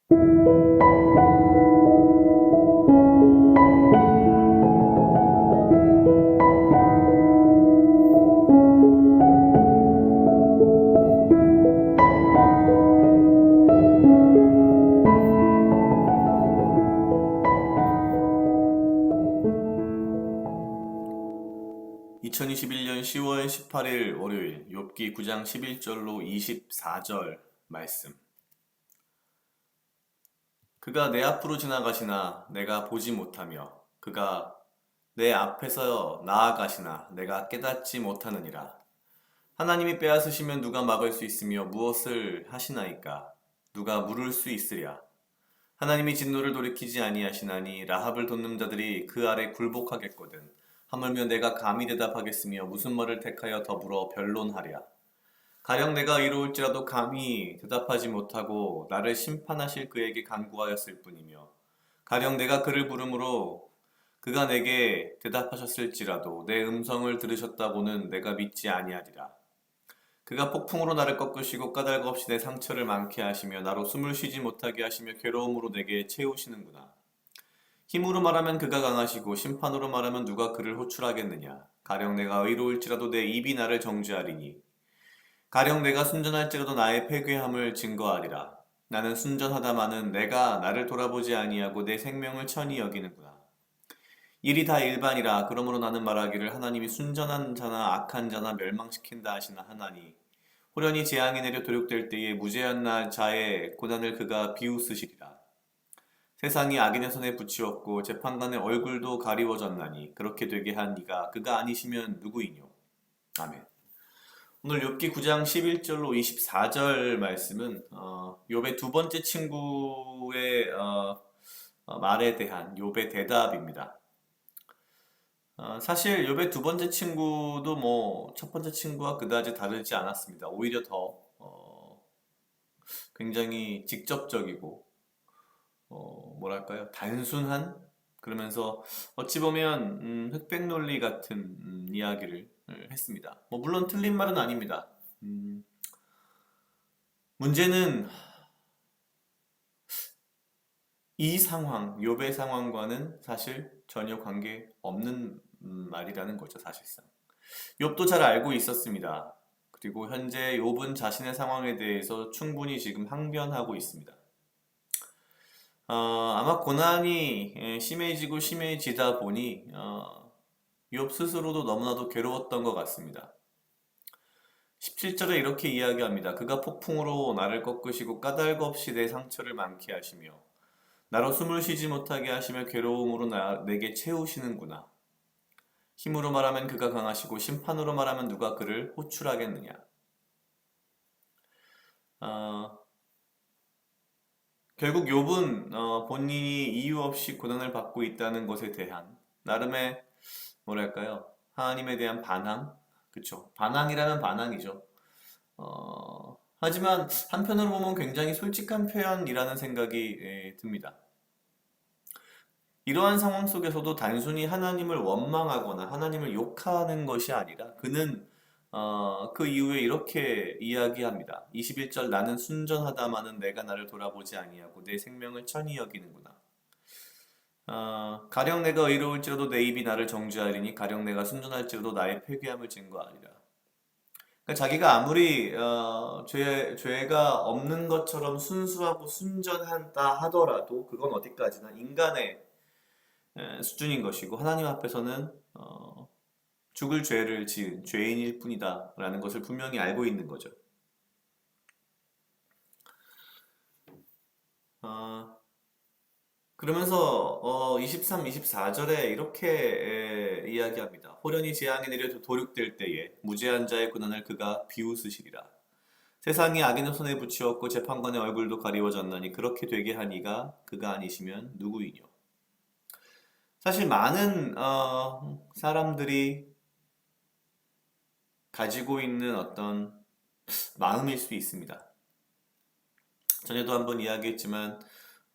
(2021년 10월 18일) 월요일 욥기 9장 11절로 24절 말씀. 그가 내 앞으로 지나가시나 내가 보지 못하며 그가 내 앞에서 나아가시나 내가 깨닫지 못하느니라. 하나님이 빼앗으시면 누가 막을 수 있으며 무엇을 하시나이까? 누가 물을 수 있으랴? 하나님이 진노를 돌이키지 아니하시나니 라합을 돕는 자들이 그 아래 굴복하겠거든. 하물며 내가 감히 대답하겠으며 무슨 말을 택하여 더불어 변론하랴. 가령 내가 이로울지라도 감히 대답하지 못하고 나를 심판하실 그에게 간구하였을 뿐이며 가령 내가 그를 부르므로 그가 내게 대답하셨을지라도 내 음성을 들으셨다고는 내가 믿지 아니하리라. 그가 폭풍으로 나를 꺾으시고 까닭 없이 내 상처를 많게 하시며 나로 숨을 쉬지 못하게 하시며 괴로움으로 내게 채우시는구나. 힘으로 말하면 그가 강하시고 심판으로 말하면 누가 그를 호출하겠느냐. 가령 내가 의로울지라도 내 입이 나를 정죄하리니 가령 내가 순전할지라도 나의 패괴함을 증거하리라. 나는 순전하다마는 내가 나를 돌아보지 아니하고 내 생명을 천히 여기는구나. 일이 다 일반이라. 그러므로 나는 말하기를 하나님이 순전한 자나 악한 자나 멸망시킨다 하시나 하나니 호련히 재앙이 내려 도륙될 때에 무죄한 자의 고난을 그가 비웃으시리라. 세상이 악인의 손에 붙이었고 재판관의 얼굴도 가리워졌나니 그렇게 되게 한 이가 그가 아니시면 누구이뇨. 아멘. 오늘 욥기 9장 11절로 24절 말씀은 욥의 두 번째 친구의 말에 대한 욥의 대답입니다. 사실 욥의 두 번째 친구도 뭐 첫 번째 친구와 그다지 다르지 않았습니다. 오히려 더 굉장히 직접적이고 뭐랄까요? 단순한, 그러면서 어찌 보면 흑백 논리 같은 이야기를 했습니다. 뭐 물론 틀린 말은 아닙니다. 문제는 이 상황, 욥의 상황과는 사실 전혀 관계 없는 말이라는 거죠, 사실상. 욥도 잘 알고 있었습니다. 그리고 현재 욥은 자신의 상황에 대해서 충분히 지금 항변하고 있습니다. 아마 고난이 심해지고 심해지다 보니 욥 스스로도 너무나도 괴로웠던 것 같습니다. 17절에 이렇게 이야기합니다. 그가 폭풍으로 나를 꺾으시고 까닭 없이 내 상처를 많게 하시며 나로 숨을 쉬지 못하게 하시며 괴로움으로 내게 채우시는구나. 힘으로 말하면 그가 강하시고 심판으로 말하면 누가 그를 호출하겠느냐. 결국 욥은 본인이 이유 없이 고난을 받고 있다는 것에 대한 나름의 뭐랄까요? 하나님에 대한 반항? 그쵸? 반항이라면 반항이죠. 하지만 한편으로 보면 굉장히 솔직한 표현이라는 생각이 듭니다. 이러한 상황 속에서도 단순히 하나님을 원망하거나 하나님을 욕하는 것이 아니라 그는 그 이후에 이렇게 이야기합니다. 21절 나는 순전하다마는 내가 나를 돌아보지 아니하고 내 생명을 천히 여기는구나. 가령 내가 의로울지라도 내 입이 나를 정죄하리니 가령 내가 순전할지라도 나의 패괴함을 증거하리라. 그러니까 자기가 아무리 죄가 없는 것처럼 순수하고 순전하다 하더라도 그건 어디까지나 인간의 수준인 것이고 하나님 앞에서는 죽을 죄를 지은 죄인일 뿐이다 라는 것을 분명히 알고 있는 거죠. 그러면서 23, 24절에 이렇게 이야기합니다. 호련히 재앙이 내려 도륙될 때에 무죄한 자의 고난을 그가 비웃으시리라. 세상이 악인의 손에 붙이었고 재판관의 얼굴도 가리워졌나니 그렇게 되게 한 이가 그가 아니시면 누구이뇨. 사실 많은 사람들이 가지고 있는 어떤 마음일 수 있습니다. 전에도 한번 이야기했지만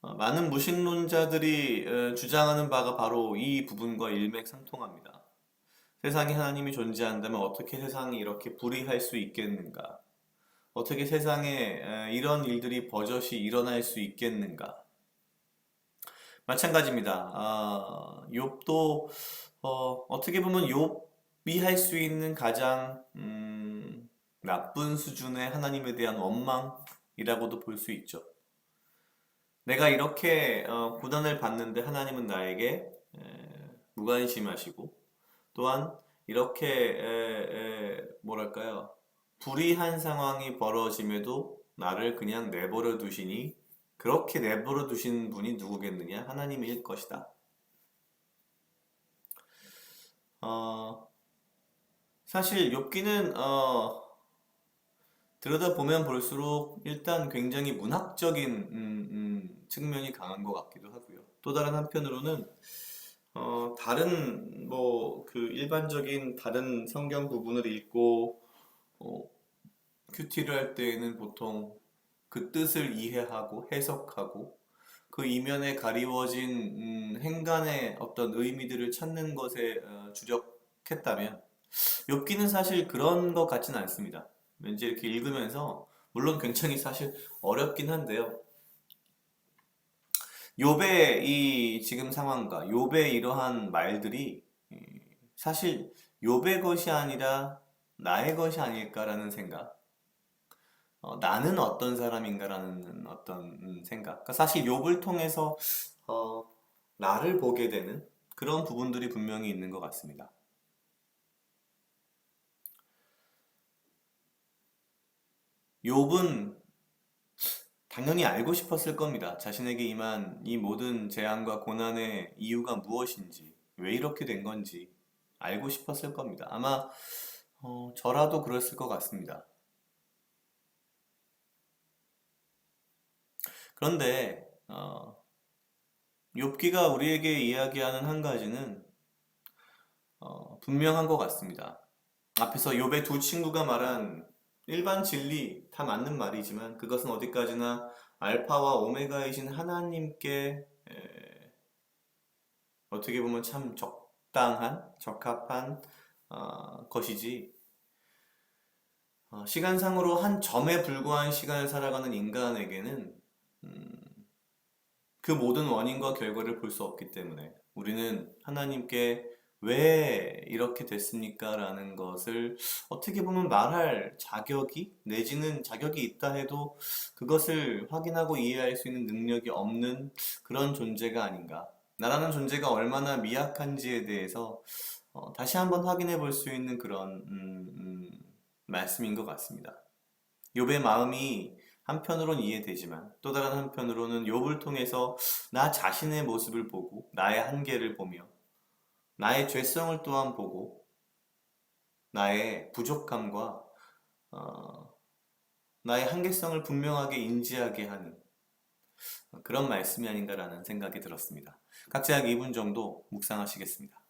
많은 무신론자들이 주장하는 바가 바로 이 부분과 일맥상통합니다. 세상에 하나님이 존재한다면 어떻게 세상이 이렇게 불의할 수 있겠는가? 어떻게 세상에 이런 일들이 버젓이 일어날 수 있겠는가? 마찬가지입니다. 욥도 어떻게 보면 욥이 할 수 있는 가장 나쁜 수준의 하나님에 대한 원망이라고도 볼 수 있죠. 내가 이렇게 고난을 받는데 하나님은 나에게 무관심하시고 또한 이렇게 뭐랄까요? 불의한 상황이 벌어짐에도 나를 그냥 내버려 두시니 그렇게 내버려 두신 분이 누구겠느냐? 하나님일 것이다. 어, 사실 욥기는 들여다보면 볼수록 일단 굉장히 문학적인 측면이 강한 것 같기도 하고요. 또 다른 한편으로는 다른 뭐 그 일반적인 다른 성경 부분을 읽고 어, 큐티를 할 때에는 보통 그 뜻을 이해하고 해석하고 그 이면에 가리워진 행간의 어떤 의미들을 찾는 것에 주력했다면 욥기는 사실 그런 것 같지는 않습니다. 왠지 이렇게 읽으면서 물론 굉장히 사실 어렵긴 한데요. 욥의 이 지금 상황과 욥의 이러한 말들이 사실 욥의 것이 아니라 나의 것이 아닐까라는 생각. 나는 어떤 사람인가라는 어떤 생각. 그러니까 사실 욥을 통해서 어, 나를 보게 되는 그런 부분들이 분명히 있는 것 같습니다. 욥은 당연히 알고 싶었을 겁니다. 자신에게 임한 이 모든 재앙과 고난의 이유가 무엇인지, 왜 이렇게 된 건지 알고 싶었을 겁니다. 아마 저라도 그랬을 것 같습니다. 그런데 욥기가 우리에게 이야기하는 한 가지는 분명한 것 같습니다. 앞에서 욥의 두 친구가 말한 일반 진리 다 맞는 말이지만 그것은 어디까지나 알파와 오메가이신 하나님께 어떻게 보면 참 적당한, 적합한 것이지 시간상으로 한 점에 불과한 시간을 살아가는 인간에게는 그 모든 원인과 결과를 볼 수 없기 때문에 우리는 하나님께 왜 이렇게 됐습니까? 라는 것을 어떻게 보면 말할 자격이 내지는 자격이 있다 해도 그것을 확인하고 이해할 수 있는 능력이 없는 그런 존재가 아닌가. 나라는 존재가 얼마나 미약한지에 대해서 다시 한번 확인해 볼 수 있는 그런 말씀인 것 같습니다. 욥의 마음이 한편으론 이해되지만 또 다른 한편으로는 욥을 통해서 나 자신의 모습을 보고 나의 한계를 보며 나의 죄성을 또한 보고 나의 부족함과 어, 나의 한계성을 분명하게 인지하게 하는 그런 말씀이 아닌가라는 생각이 들었습니다. 각자 약 2분 정도 묵상하시겠습니다.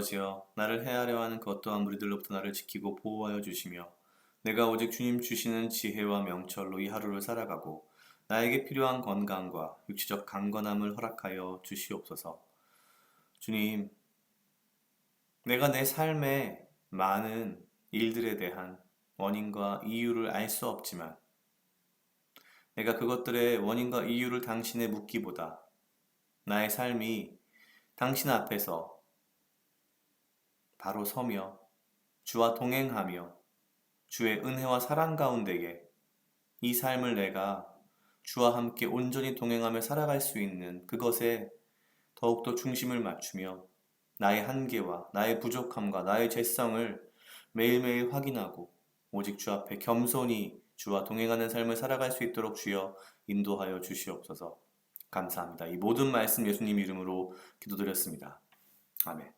아버지여, 나를 해하려 하는 것 또한 무리들로부터 나를 지키고 보호하여 주시며 내가 오직 주님 주시는 지혜와 명철로 이 하루를 살아가고 나에게 필요한 건강과 육체적 강건함을 허락하여 주시옵소서. 주님, 내가 내 삶의 많은 일들에 대한 원인과 이유를 알 수 없지만 내가 그것들의 원인과 이유를 당신에 묻기보다 나의 삶이 당신 앞에서 바로 서며 주와 동행하며 주의 은혜와 사랑 가운데에 이 삶을 내가 주와 함께 온전히 동행하며 살아갈 수 있는 그것에 더욱더 중심을 맞추며 나의 한계와 나의 부족함과 나의 죄성을 매일매일 확인하고 오직 주 앞에 겸손히 주와 동행하는 삶을 살아갈 수 있도록 주여 인도하여 주시옵소서. 감사합니다. 이 모든 말씀 예수님 이름으로 기도드렸습니다. 아멘.